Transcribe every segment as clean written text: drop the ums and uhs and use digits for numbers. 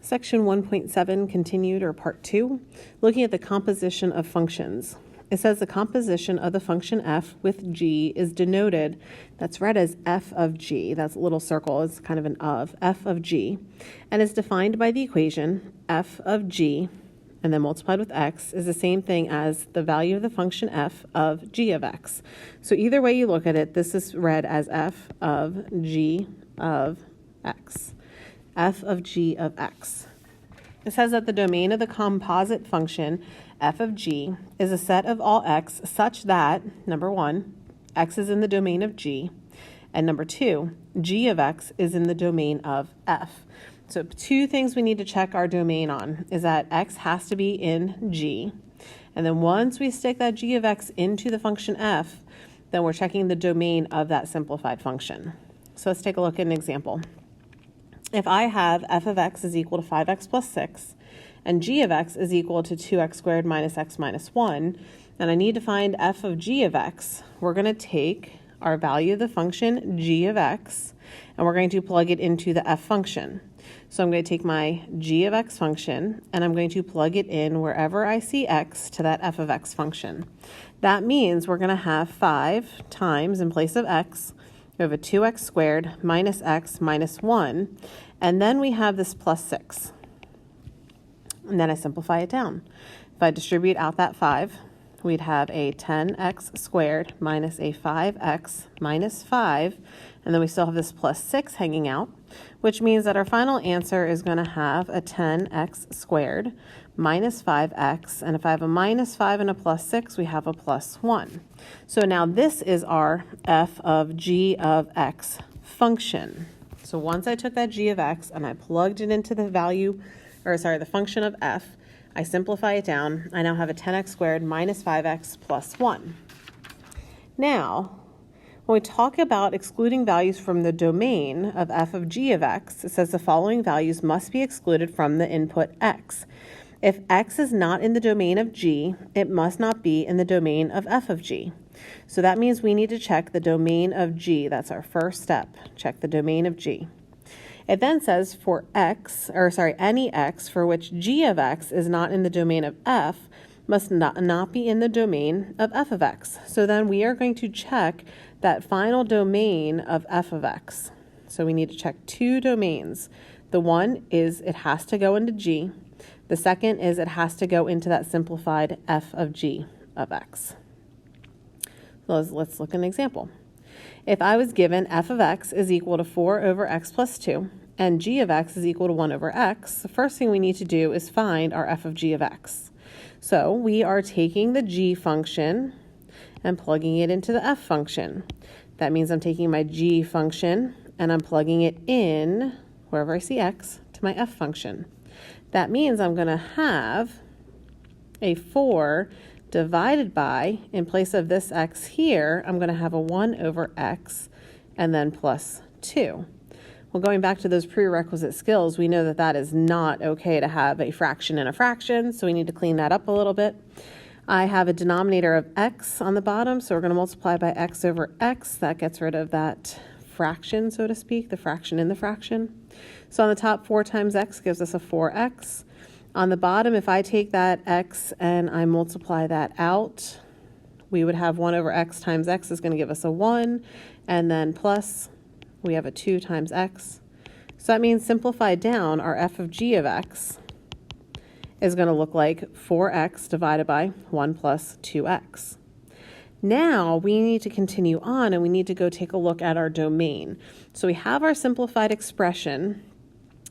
Section 1.7 continued, or part 2, looking at the composition of functions. It says the composition of the function f with g is denoted, that's read as f of g, that's a little circle, it's kind of an f of g, and is defined by the equation f of g, and then multiplied with x, is the same thing as the value of the function f of g of x. So either way you look at it, this is read as f of g of x. F of g of x. It says that the domain of the composite function f of g is a set of all x such that, number 1, x is in the domain of g, and number 2, g of x is in the domain of f. So 2 things we need to check our domain on is that x has to be in g, and then once we stick that g of x into the function f, then we're checking the domain of that simplified function. So let's take a look at an example. If I have f of x is equal to 5x plus 6, and g of x is equal to 2x squared minus x minus 1, and I need to find f of g of x, we're going to take our value of the function g of x, and we're going to plug it into the f function. So I'm going to take my g of x function, and I'm going to plug it in wherever I see x to that f of x function. That means we're going to have 5 times, in place of x, we have a 2x squared minus x minus 1, and then we have this plus 6. And then I simplify it down. If I distribute out that 5, we'd have a 10x squared minus a 5x minus 5, and then we still have this plus 6 hanging out, which means that our final answer is going to have a 10x squared minus 5x, and if I have a minus 5 and a plus 6, we have a plus 1. So now this is our f of g of x function. So once I took that g of x and I plugged it into the the function of f, I simplify it down, I now have a 10x squared minus 5x plus 1. Now, when we talk about excluding values from the domain of f of g of x, it says the following values must be excluded from the input x. If x is not in the domain of g, it must not be in the domain of f of g. So that means we need to check the domain of g. That's our first step. Check the domain of g. It then says for any x for which g of x is not in the domain of f must not be in the domain of f of x. So then we are going to check that final domain of f of x. So we need to check 2 domains. The one is it has to go into g. The second is it has to go into that simplified f of g of x. So let's look at an example. If I was given f of x is equal to 4 over x plus 2 and g of x is equal to 1 over x, the first thing we need to do is find our f of g of x. So we are taking the g function and plugging it into the f function. That means I'm taking my g function and I'm plugging it in wherever I see x to my f function. That means I'm going to have a 4 divided by, in place of this x here, I'm going to have a 1 over x and then plus 2. Well, going back to those prerequisite skills, we know that that is not okay to have a fraction in a fraction, so we need to clean that up a little bit. I have a denominator of x on the bottom, so we're going to multiply by x over x. That gets rid of that fraction, so to speak, the fraction in the fraction. So on the top, 4 times x gives us a 4x. On the bottom, if I take that x and I multiply that out, we would have 1 over x times x is going to give us a 1, and then plus, we have a 2 times x. So that means simplified down, our f of g of x is going to look like 4x divided by 1 plus 2x. Now we need to continue on and we need to go take a look at our domain. So we have our simplified expression.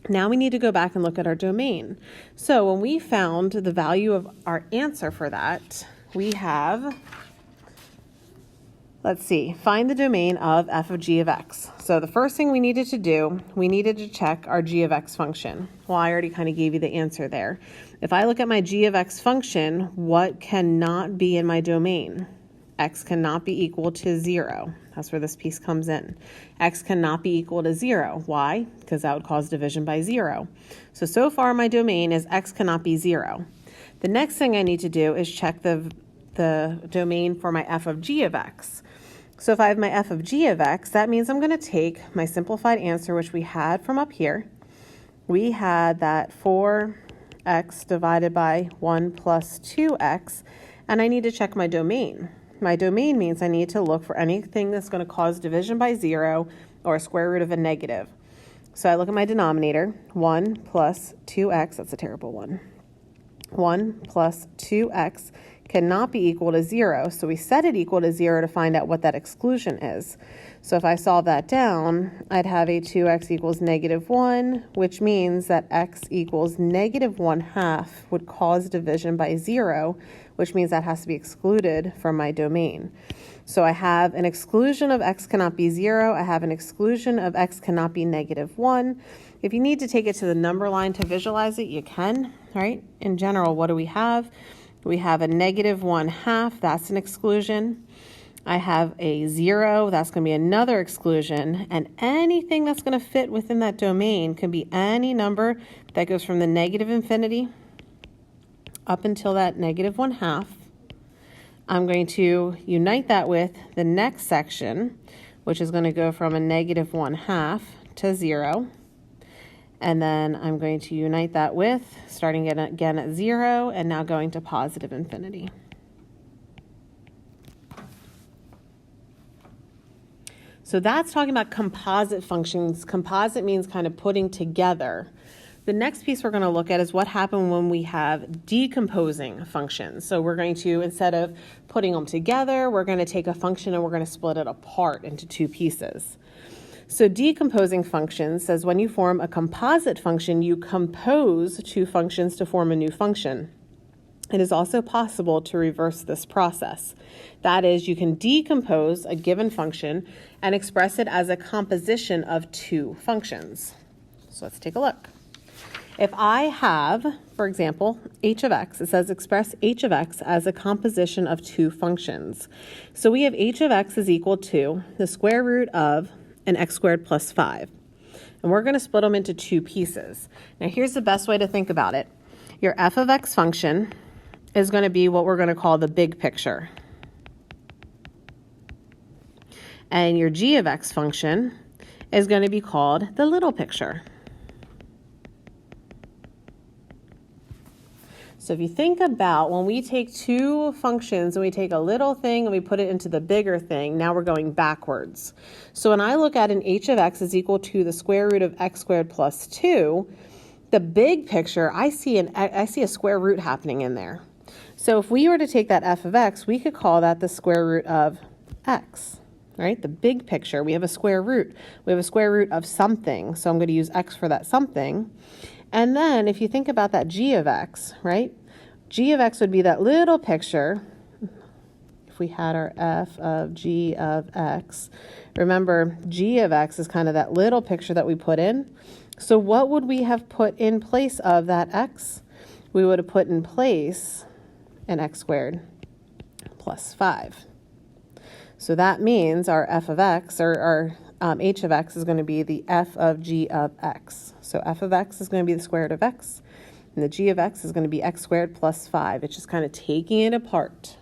Now we need to go back and look at our domain. So when we found the value of our answer for that, we have, find the domain of f of g of x. So the first thing we needed to do, we needed to check our g of x function. Well, I already kind of gave you the answer there. If I look at my g of x function, what cannot be in my domain? X cannot be equal to 0. That's where this piece comes in. X cannot be equal to 0. Why? Because that would cause division by 0. So far my domain is x cannot be 0. The next thing I need to do is check the domain for my f of g of x. So if I have my f of g of x, that means I'm going to take my simplified answer, which we had from up here, we had that 4x divided by 1 plus 2x, and I need to check my domain. My domain means I need to look for anything that's going to cause division by 0 or a square root of a negative. So I look at my denominator, 1 plus 2x, that's a terrible one. 1 plus 2x cannot be equal to 0, so we set it equal to 0 to find out what that exclusion is. So if I solve that down, I'd have a 2x equals negative 1, which means that x equals negative 1/2 would cause division by 0, which means that has to be excluded from my domain. So I have an exclusion of x cannot be 0. I have an exclusion of x cannot be negative 1. If you need to take it to the number line to visualize it, you can, right? In general, what do we have? We have a negative 1/2, that's an exclusion. I have a 0, that's going to be another exclusion, and anything that's going to fit within that domain can be any number that goes from the negative infinity up until that negative 1/2. I'm going to unite that with the next section, which is going to go from a negative 1/2 to 0. And then I'm going to unite that with, starting again at 0, and now going to positive infinity. So that's talking about composite functions. Composite means kind of putting together. The next piece we're going to look at is what happened when we have decomposing functions. So we're going to, instead of putting them together, we're going to take a function and we're going to split it apart into two pieces. So decomposing functions says when you form a composite function, you compose two functions to form a new function. It is also possible to reverse this process. That is, you can decompose a given function and express it as a composition of two functions. So let's take a look. If I have, for example, h of x, it says express h of x as a composition of two functions. So we have h of x is equal to the square root of an x squared plus 5. And we're going to split them into two pieces. Now here's the best way to think about it. Your f of x function is going to be what we're going to call the big picture. And your g of x function is going to be called the little picture. So if you think about when we take two functions and we take a little thing and we put it into the bigger thing, now we're going backwards. So when I look at an h of x is equal to the square root of x squared plus 2, the big picture, I see a square root happening in there. So if we were to take that f of x, we could call that the square root of x, right? The big picture, we have a square root. We have a square root of something, so I'm going to use x for that something. And then if you think about that g of x, right? G of x would be that little picture. If we had our f of g of x, remember g of x is kind of that little picture that we put in. So what would we have put in place of that x? We would have put in place an x squared plus 5. So that means our f of x, or our h of x, is going to be the f of g of x. So f of x is going to be the square root of x, and the g of x is going to be x squared plus 5. It's just kind of taking it apart.